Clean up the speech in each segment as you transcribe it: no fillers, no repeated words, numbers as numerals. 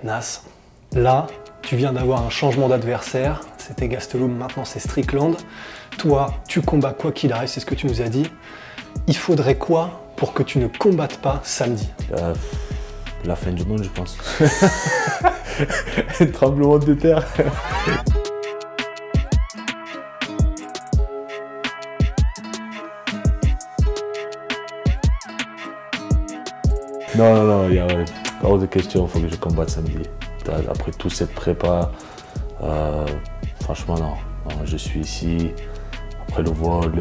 Nas, là, tu viens d'avoir un changement d'adversaire. C'était Gastelum, maintenant c'est Strickland. Toi, tu combats quoi qu'il arrive, c'est ce que tu nous as dit. Il faudrait quoi pour que tu ne combattes pas samedi? La fin du monde, je pense. Un tremblement de terre. Non, il y a hors de question, il faut que je combatte samedi. Après toute cette prépa, franchement non, je suis ici, après le vol,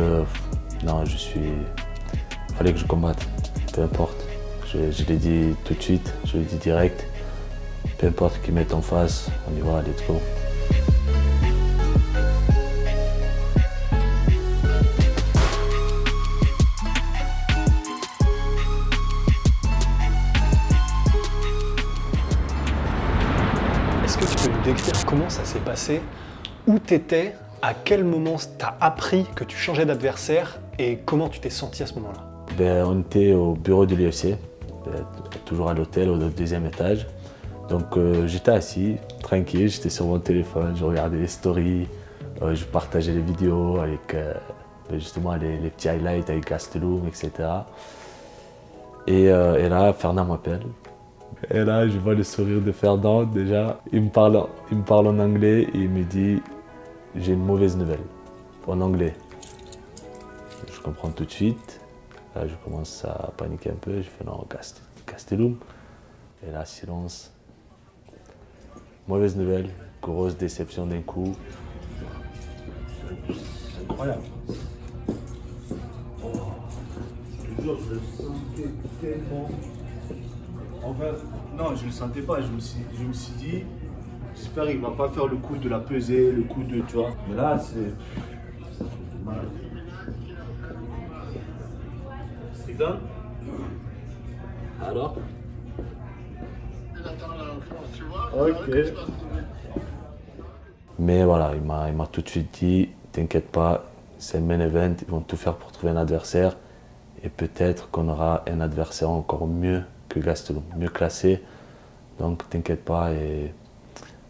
non, il fallait que je combatte, peu importe. Je l'ai dit tout de suite, je l'ai dit direct, peu importe qui mette en face, on y va, let's go. Est-ce que tu peux nous décrire comment ça s'est passé? Où t'étais? À quel moment t'as appris que tu changeais d'adversaire? Et comment tu t'es senti à ce moment-là? On était au bureau de l'UFC, toujours à l'hôtel, au deuxième étage. Donc j'étais assis, tranquille, j'étais sur mon téléphone, je regardais les stories, je partageais les vidéos avec justement les petits highlights avec Gastelum, etc. Et là, Fernand m'appelle. Et là, je vois le sourire de Fernand déjà. Il me parle en anglais et il me dit « J'ai une mauvaise nouvelle » en anglais. Je comprends tout de suite. Là, je commence à paniquer un peu. Je fais « Non, Gastelum ». Et là, silence. Mauvaise nouvelle, grosse déception d'un coup. C'est incroyable. Oh, je te jure, je le sentais tellement. En fait, non, je ne le sentais pas. Je me suis dit, j'espère qu'il ne va pas faire le coup de la pesée, le coup de, tu vois. Mais là, c'est mal. C'est dingue. Alors? Ok. Mais voilà, il m'a tout de suite dit, t'inquiète pas, c'est le main event, ils vont tout faire pour trouver un adversaire. Et peut-être qu'on aura un adversaire encore mieux que Gastelum, mieux classé. Donc t'inquiète pas, et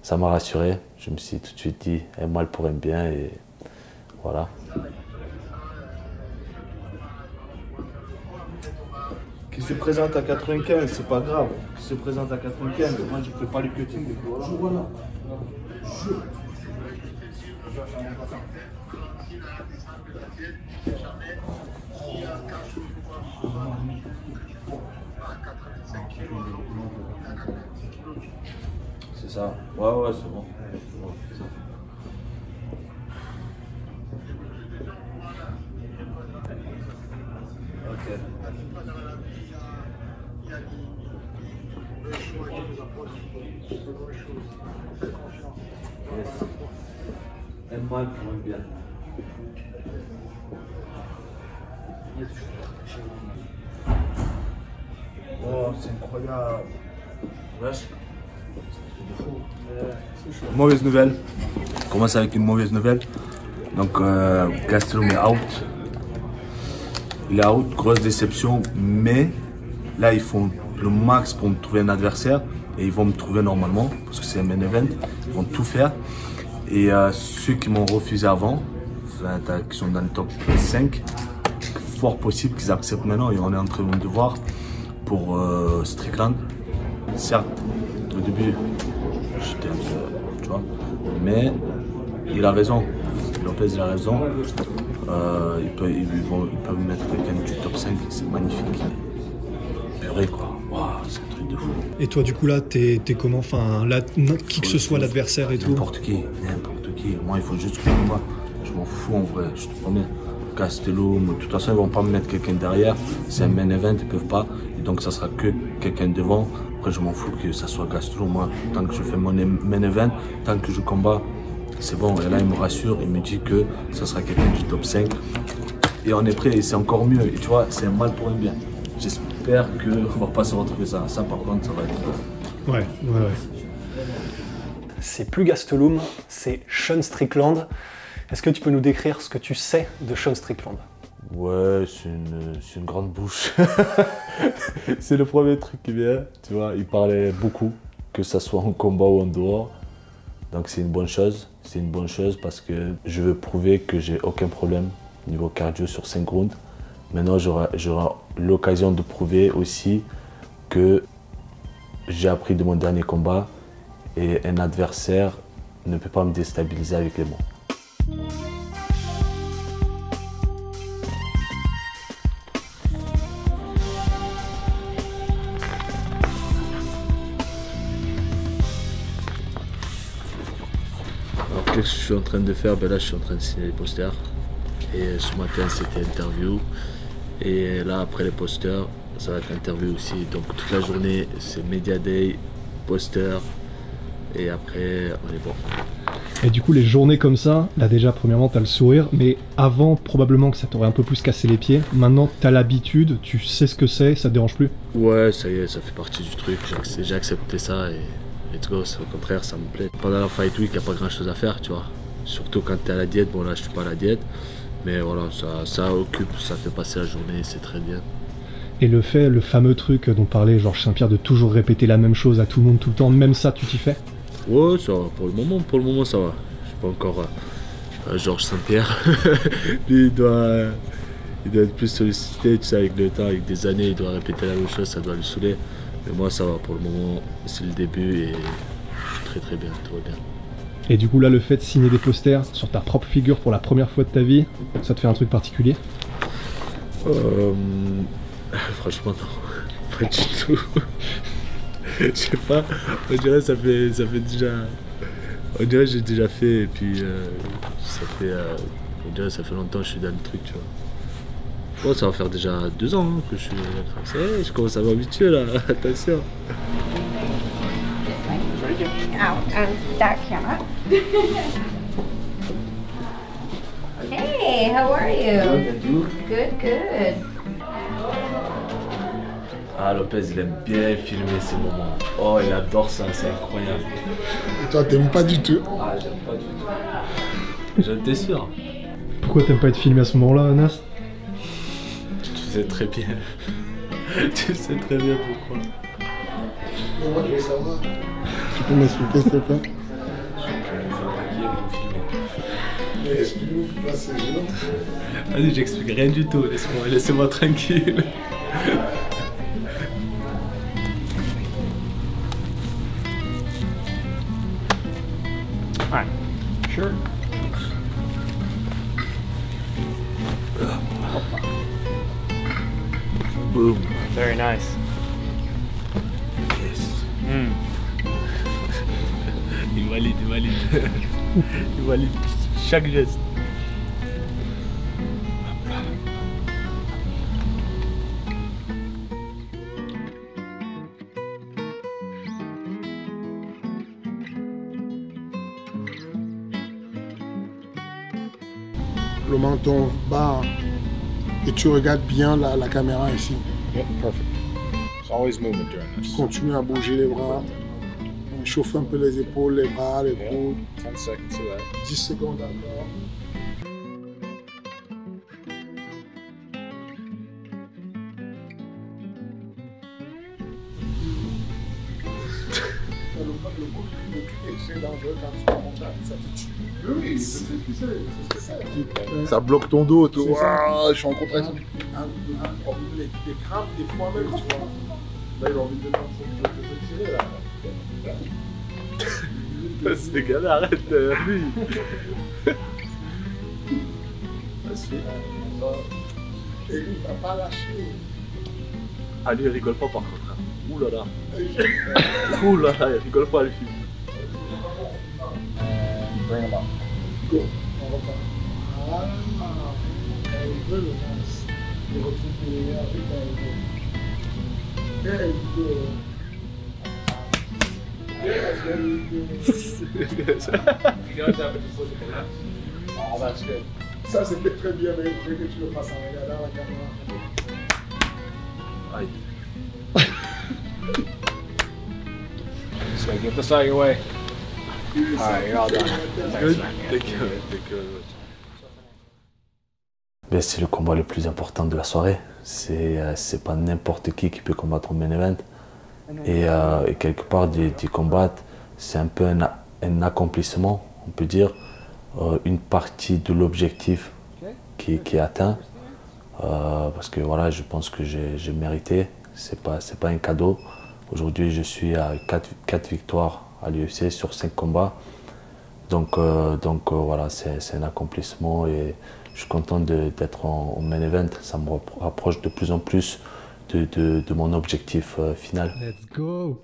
ça m'a rassuré. Je me suis tout de suite dit, un mal pour un bien, et voilà. Qui se présente à 95, c'est pas grave. Qui se présente à 95, moi je fais pas le cutting. Voilà. C'est ça. Ouais, c'est bon. C'est ça. Ok. Yes. Un mal pour un bien. Oh, c'est incroyable. Wesh. Mauvaise nouvelle. On commence avec une mauvaise nouvelle. Donc, Gastelum est out. Il est out, grosse déception. Mais là, ils font le max pour me trouver un adversaire. Et ils vont me trouver normalement, parce que c'est un main event. Ils vont tout faire. Et ceux qui m'ont refusé avant, qui sont dans le top 5, fort possible qu'ils acceptent maintenant. Et on est en train de voir pour Strickland. Certes, au début, j'étais un peu, tu vois, mais il a raison. Lopez, il a raison. Ils peuvent mettre quelqu'un du top 5, c'est magnifique. Purée, quoi. Wow, c'est un truc de fou. Et toi, du coup, là, t'es comment? Enfin, là, qui que ce soit l'adversaire et tout? N'importe qui. Moi, il faut juste que je combat. Je m'en fous en vrai, je te promets. Gastelum, de toute façon, ils vont pas me mettre quelqu'un derrière. C'est un main event, ils peuvent pas. Et donc, ça sera que quelqu'un devant. Après, je m'en fous que ça soit Gastelum. Moi, tant que je fais mon main event, tant que je combats, c'est bon. Et là, il me rassure, il me dit que ça sera quelqu'un du top 5. Et on est prêt, et c'est encore mieux. Et tu vois, c'est un mal pour un bien. J'espère qu'on ne va pas se retrouver ça. Ça, par contre, ça va être... Ouais. C'est plus Gastelum, c'est Sean Strickland. Est-ce que tu peux nous décrire ce que tu sais de Sean Strickland? Ouais, c'est une grande bouche. C'est le premier truc qui vient, tu vois. Il parlait beaucoup, que ça soit en combat ou en dehors. Donc c'est une bonne chose. C'est une bonne chose parce que je veux prouver que j'ai aucun problème niveau cardio sur 5 rounds. Maintenant, j'aurai l'occasion de prouver aussi que j'ai appris de mon dernier combat et un adversaire ne peut pas me déstabiliser avec les mots. Alors qu'est-ce que je suis en train de faire? Ben là je suis en train de signer les posters. Et ce matin c'était interview. Et là après les posters, ça va être interview aussi. Donc toute la journée c'est Media Day, posters. Et après on est bon. Et du coup, les journées comme ça, là déjà, premièrement, t'as le sourire, mais avant, probablement que ça t'aurait un peu plus cassé les pieds. Maintenant, t'as l'habitude, tu sais ce que c'est, ça te dérange plus? Ouais, ça y est, ça fait partie du truc. J'ai accepté ça et let's go, au contraire, ça me plaît. Pendant la fight week, il n'y a pas grand chose à faire, tu vois. Surtout quand t'es à la diète. Bon, là, je suis pas à la diète, mais voilà, ça occupe, ça fait passer la journée, c'est très bien. Et le fameux truc dont parlait Georges Saint-Pierre de toujours répéter la même chose à tout le monde tout le temps, même ça, tu t'y fais? Ouais, ça va, pour le moment ça va. Je suis pas encore Georges Saint-Pierre. Lui, il doit être plus sollicité, tu sais, avec le temps, avec des années, il doit répéter la même chose, ça doit le saouler. Mais moi, ça va, pour le moment, c'est le début et je suis très bien, tout va bien. Et du coup, là, le fait de signer des posters sur ta propre figure pour la première fois de ta vie, ça te fait un truc particulier? Franchement, non, pas du tout. Je sais pas, on dirait ça fait déjà. On dirait que j'ai déjà fait et puis on dirait ça fait longtemps que je suis dans le truc, tu vois. Bon, ça va faire déjà 2 ans que je suis ça y est, je commence à m'habituer là, attention. Out of that camera. Hey, how are you? Good, good. Ah, Lopez, il aime bien filmer ces moments. Oh, il adore ça, c'est incroyable. Et toi, t'aimes pas du tout? Ah, j'aime pas du tout. J'en étais sûr. Pourquoi t'aimes pas être filmé à ce moment-là, Anas? Tu sais très bien. Tu sais très bien pourquoi. Moi, je veux savoir. Tu peux m'expliquer, s'il te plaît? Mais explique-nous, là, c'est gênant. Vas-y, j'explique rien du tout, laissez-moi tranquille. Alright, sure. Boom. Very nice. Yes. Il valide. Il valide chaque geste. Le menton bas et tu regardes bien la caméra ici. Yep, perfect. It's always movement during this. Continue à bouger les bras. Chauffe un peu les épaules, les bras, les coudes. 10 seconds to that. 10 secondes encore. Le coup est très dangereux quand tu montes, ça te tue. Oui, c'est ça. Ça bloque ton dos, tu vois. Je suis en contraction. Les crampes, des fois même, tu vois. Là, il a envie de te tirer, là. C'est galère, arrête, lui. Et lui, il va pas lâcher. Ah, lui, il rigole pas par contre. Ouh là là. Ouh là là, il rigole pas, lui. Bring him up. Go. On repart. Ah, il veut le lance. Il retrouve l'énergie quand il veut. There you go. Oh, that's good. Ça, c'était très bien, mais il faudrait que tu le fasses en regardant la caméra. Aïe. So get this out of your way. Alright, you're all done. Good. Thank you. Ben, c'est le combat le plus important de la soirée. C'est pas n'importe qui peut combattre au main event. Et quelque part, du combattre, c'est un peu un accomplissement, on peut dire, une partie de l'objectif qui est atteint. Parce que voilà, je pense que j'ai mérité, c'est pas un cadeau. Aujourd'hui, je suis à 4 victoires à l'UFC sur 5 combats. Donc voilà, c'est un accomplissement et je suis content d'être en main event. Ça me rapproche de plus en plus de mon objectif final. Let's go!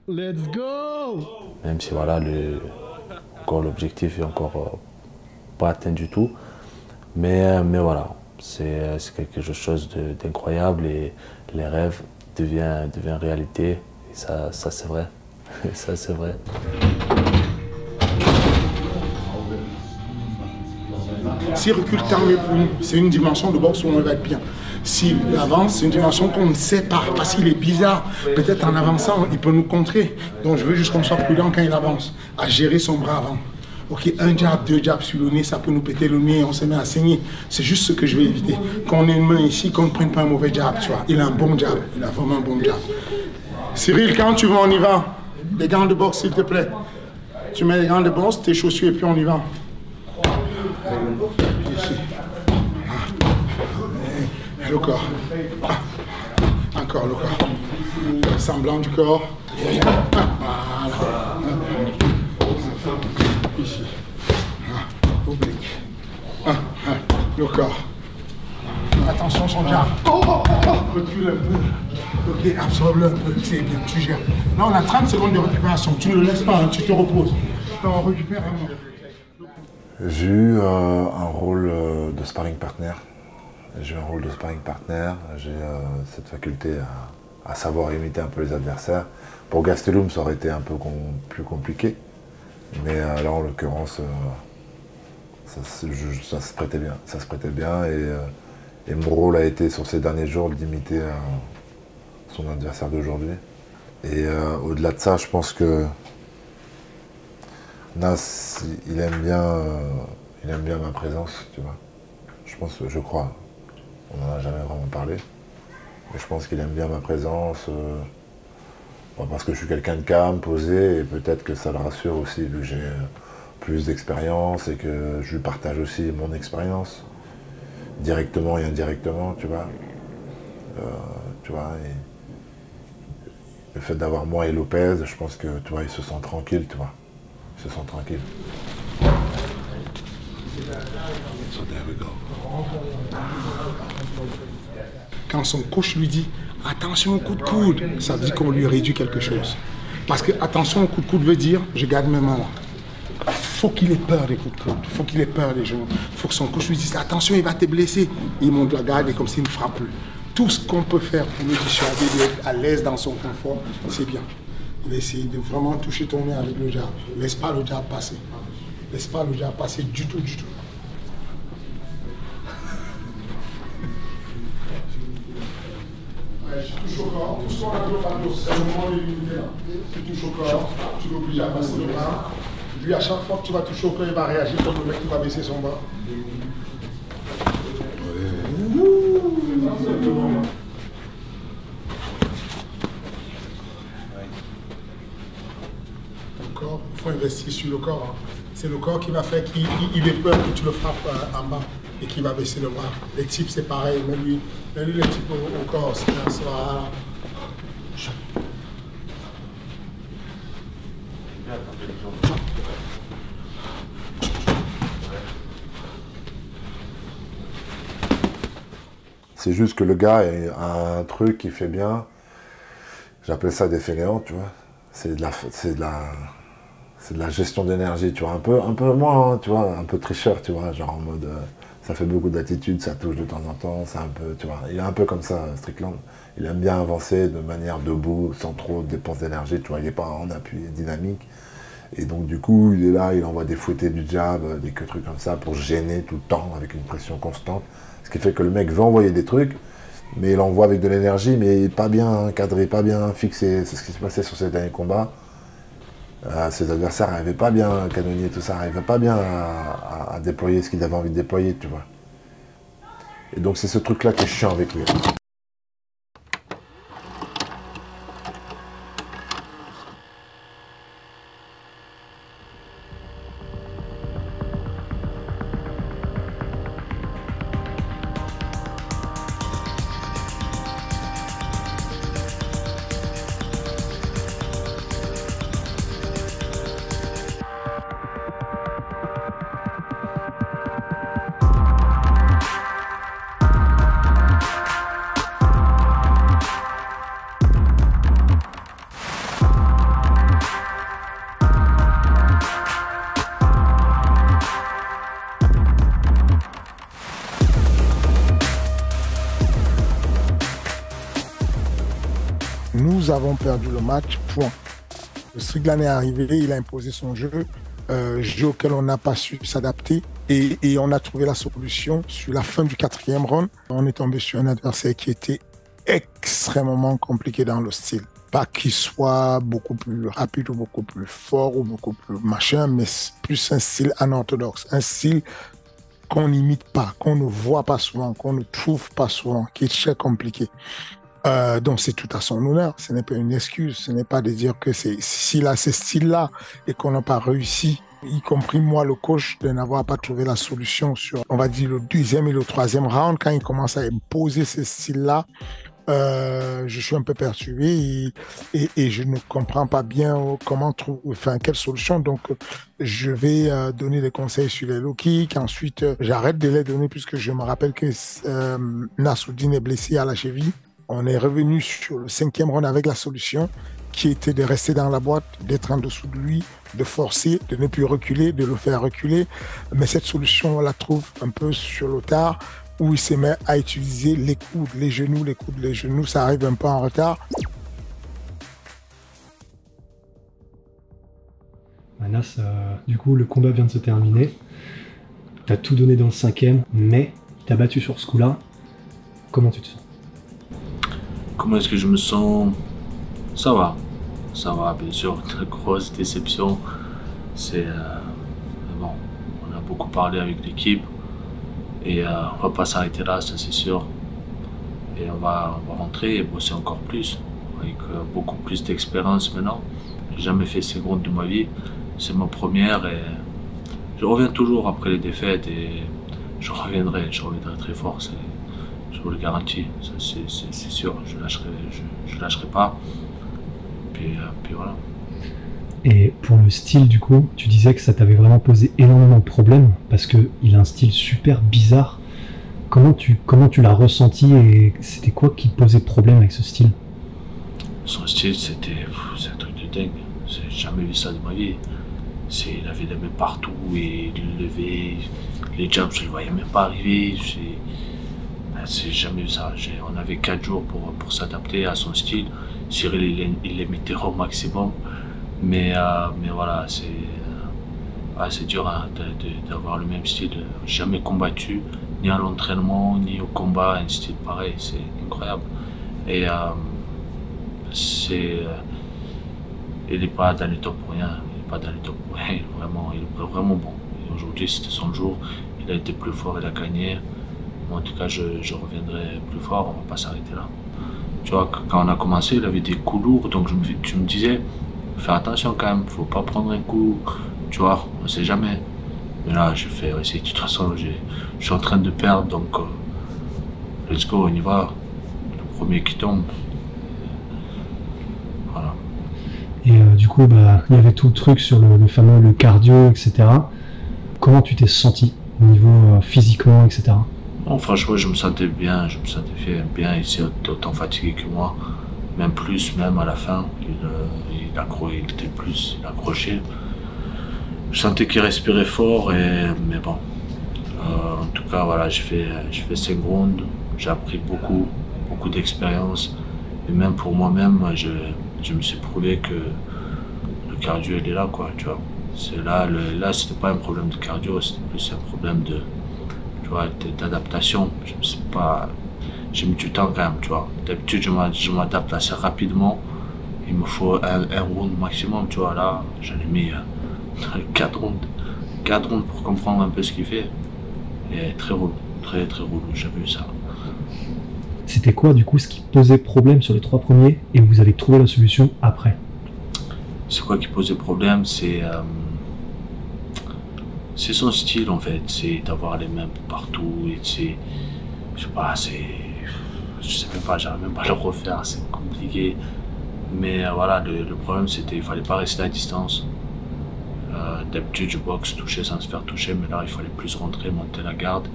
Let's go! Même si voilà, l'objectif est encore pas atteint du tout. Mais voilà, c'est quelque chose d'incroyable et les rêves deviennent réalité. Et ça c'est vrai. Ça c'est vrai. S'il recule, tant mieux pour nous. C'est une dimension de boxe où on va être bien. S'il avance, c'est une dimension qu'on ne sait pas, parce qu'il est bizarre. Peut-être en avançant, il peut nous contrer. Donc je veux juste qu'on soit prudent quand il avance, à gérer son bras avant. Ok, un jab, 2 jabs sur le nez, ça peut nous péter le nez, on se met à saigner. C'est juste ce que je vais éviter. Quand on ait une main ici, qu'on ne prenne pas un mauvais jab, tu vois. Il a un bon jab, il a vraiment un bon jab. Cyril, quand tu veux, on y va. Les gants de boxe, s'il te plaît. Tu mets les gants de boxe, tes chaussures, et puis on y va. Le corps. Encore le corps. Semblant du corps. Voilà. Ici. Oblique. Le corps. Attention son jab. Recule un peu. Ok, absorbe-le un peu. C'est bien, tu gères. Là, on a 30 secondes de récupération. Tu ne le laisses pas, hein, tu te reposes. On récupère un moment. J'ai eu un rôle de sparring partner. J'ai un rôle de sparring partner. J'ai cette faculté à savoir imiter un peu les adversaires. Pour Gastelum, ça aurait été un peu plus compliqué. Mais là, en l'occurrence, ça se prêtait bien. Ça se prêtait bien et mon rôle a été, sur ces derniers jours, d'imiter son adversaire d'aujourd'hui. Et au-delà de ça, je pense que Nas, il aime bien ma présence, tu vois. Je crois. On n'en a jamais vraiment parlé. Mais je pense qu'il aime bien ma présence. Parce que je suis quelqu'un de calme, posé, et peut-être que ça le rassure aussi, vu que j'ai plus d'expérience et que je lui partage aussi mon expérience, directement et indirectement, tu vois. Et le fait d'avoir moi et Lopez, je pense que, tu vois, il se sent tranquille, tu vois. Il se sent tranquille. So there we go. Quand son coach lui dit « attention au coup de coude », ça veut dire qu'on lui réduit quelque chose. Parce que « attention au coup de coude » veut dire « je garde mes mains là ». Il faut qu'il ait peur des coups de coude, il faut qu'il ait peur des genoux. Il faut que son coach lui dise « attention, il va te blesser ». Il monte la garde et comme s'il ne frappe plus. Tout ce qu'on peut faire pour le dissuader d'être à l'aise dans son confort, c'est bien. Il essaie de vraiment toucher ton nez avec le jab. Laisse pas le jab passer. Laisse pas le jab passer du tout, du tout. Tu touches au corps, tout ce qu'on a de l'eau, c'est le moment de limiter là. Tu touches au corps, tu l'obliges à passer le bras. Lui, à chaque fois que tu vas toucher au corps, il va réagir comme le mec qui va baisser son bras. Le corps, il faut investir sur le corps. Hein. C'est le corps qui va faire qu'il ait peur que tu le frappes en bas et qu'il va baisser le bras. Les types, c'est pareil, mais lui les types au corps, c'est ça. C'est juste que le gars a un truc qu'il fait bien. J'appelle ça des fainéants, tu vois. C'est de la gestion d'énergie, tu vois. Un peu moins, hein, tu vois, un peu tricheur, tu vois. Genre en mode, ça fait beaucoup d'attitude, ça touche de temps en temps. C'est un peu, tu vois. Il est un peu comme ça, Strickland. Il aime bien avancer de manière debout, sans trop de dépenses d'énergie, tu vois. Il n'est pas en appui dynamique. Et donc du coup, il est là, il envoie des fouettés du jab, des trucs comme ça pour gêner tout le temps avec une pression constante. Ce qui fait que le mec veut envoyer des trucs, mais il envoie avec de l'énergie, mais pas bien cadré, pas bien fixé. C'est ce qui s'est passé sur ces derniers combats. Ses adversaires n'arrivaient pas bien à canonnier tout ça, n'arrivaient pas bien à déployer ce qu'ils avaient envie de déployer, tu vois. Et donc c'est ce truc-là qui est chiant avec lui. nous avons perdu le match, point. Strickland est arrivé, il a imposé son jeu, jeu auquel on n'a pas su s'adapter et on a trouvé la solution sur la fin du 4e round. On est tombé sur un adversaire qui était extrêmement compliqué dans le style. Pas qu'il soit beaucoup plus rapide ou beaucoup plus fort ou beaucoup plus machin, mais plus un style anorthodoxe, un style qu'on n'imite pas, qu'on ne voit pas souvent, qu'on ne trouve pas souvent, qui est très compliqué. Donc c'est tout à son honneur, ce n'est pas une excuse, ce n'est pas de dire que s'il a ce style-là et qu'on n'a pas réussi, y compris moi le coach, de n'avoir pas trouvé la solution sur, on va dire, le 2e et le 3e round, quand il commence à imposer ce style-là, je suis un peu perturbé et je ne comprends pas bien comment trouver, enfin quelle solution. Donc je vais donner des conseils sur les low kicks. Ensuite, j'arrête de les donner puisque je me rappelle que Nassoudine est blessé à la cheville. On est revenu sur le 5e round avec la solution qui était de rester dans la boîte, d'être en dessous de lui, de forcer, de ne plus reculer, de le faire reculer. Mais cette solution, on la trouve un peu sur le tard, où il se met à utiliser les coudes, les genoux, ça arrive un peu en retard. Manas, du coup, le combat vient de se terminer. Tu as tout donné dans le 5e, mais tu as battu sur ce coup-là. Comment tu te sens? Comment est-ce que je me sens? Ça va, bien sûr, une grosse déception. C'est bon, on a beaucoup parlé avec l'équipe et on va pas s'arrêter là, ça c'est sûr. Et on va rentrer et bosser encore plus, avec beaucoup plus d'expérience maintenant. J'ai jamais fait seconde de ma vie, c'est ma première et je reviens toujours après les défaites et je reviendrai très fort. Je vous le garantis, c'est sûr, je lâcherai pas. Puis voilà. Et pour le style, du coup, tu disais que ça t'avait vraiment posé énormément de problèmes parce qu'il a un style super bizarre. Comment tu l'as ressenti et c'était quoi qui posait problème avec ce style? Son style, c'est un truc de dingue. J'ai jamais vu ça de ma vie. Il avait des mains partout et il levait. Les jabs, je ne le voyais même pas arriver. J'ai jamais vu ça. On avait 4 jours pour s'adapter à son style. Cyril, il l'imitait au maximum. Mais voilà, c'est dur hein, d'avoir le même style. Jamais combattu, ni à l'entraînement, ni au combat, un style pareil. C'est incroyable. Et il n'est pas dans les top pour rien. Il est vraiment bon. Aujourd'hui, c'était son jour. Il a été plus fort, il a gagné. En tout cas, je reviendrai plus fort, on va pas s'arrêter là. Tu vois, quand on a commencé, il avait des coups lourds, donc je me disais, faire attention quand même, faut pas prendre un coup, tu vois, on sait jamais. Mais là, je fais essayer, de toute façon, je suis en train de perdre, donc let's go, on y va. Le premier qui tombe. Voilà. Et du coup, il y avait tout le truc sur le fameux cardio, etc. Comment tu t'es senti au niveau physiquement, etc. Bon, franchement, je me sentais bien, bien, il s'est autant fatigué que moi, même plus, même à la fin, il a accroché. Je sentais qu'il respirait fort, mais bon, en tout cas, voilà, j'ai fait 5 rounds, j'ai appris beaucoup d'expérience, et même pour moi-même, je me suis prouvé que le cardio, il est là, quoi, tu vois. Là, c'était pas un problème de cardio, c'était plus un problème d'adaptation. J'ai mis du temps quand même, tu vois. D'habitude, je m'adapte assez rapidement. Il me faut un round maximum, tu vois. Là, j'en ai mis 4 rounds. 4 rounds pour comprendre un peu ce qu'il fait. Et très relou, très relou, j'ai vu ça. C'était quoi, du coup, ce qui posait problème sur les 3 premiers et vous avez trouvé la solution après? C'est quoi qui posait problème? C'est son style en fait, c'est d'avoir les mains partout et je sais pas, j'arrive même pas à le refaire, c'est compliqué. Mais voilà, le problème c'était qu'il fallait pas rester à distance. D'habitude je boxe, toucher sans se faire toucher, mais là il fallait plus rentrer, monter la garde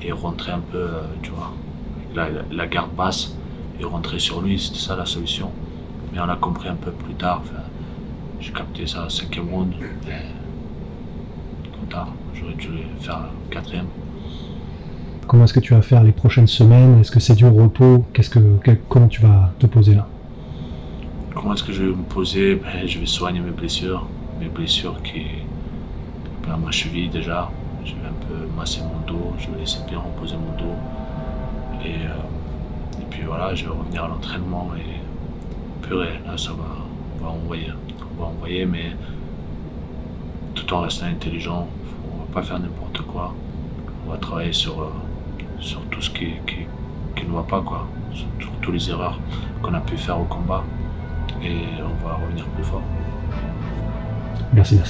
et rentrer un peu, tu vois, la garde basse et rentrer sur lui, c'était ça la solution. Mais on a compris un peu plus tard, j'ai capté ça 5e round. Tard. J'aurais dû faire 4e. Comment est-ce que tu vas faire les prochaines semaines? Est-ce que c'est du repos? Comment tu vas te poser là? Comment est-ce que je vais me poser? Je vais soigner mes blessures qui... ma cheville déjà, je vais un peu masser mon dos, je vais laisser bien reposer mon dos. Et puis voilà, je vais revenir à l'entraînement et purée, là ça va, on va envoyer, mais tout en restant intelligent, on va pas faire n'importe quoi. On va travailler sur tout ce qui ne va pas, quoi, sur toutes les erreurs qu'on a pu faire au combat et on va revenir plus fort. Merci.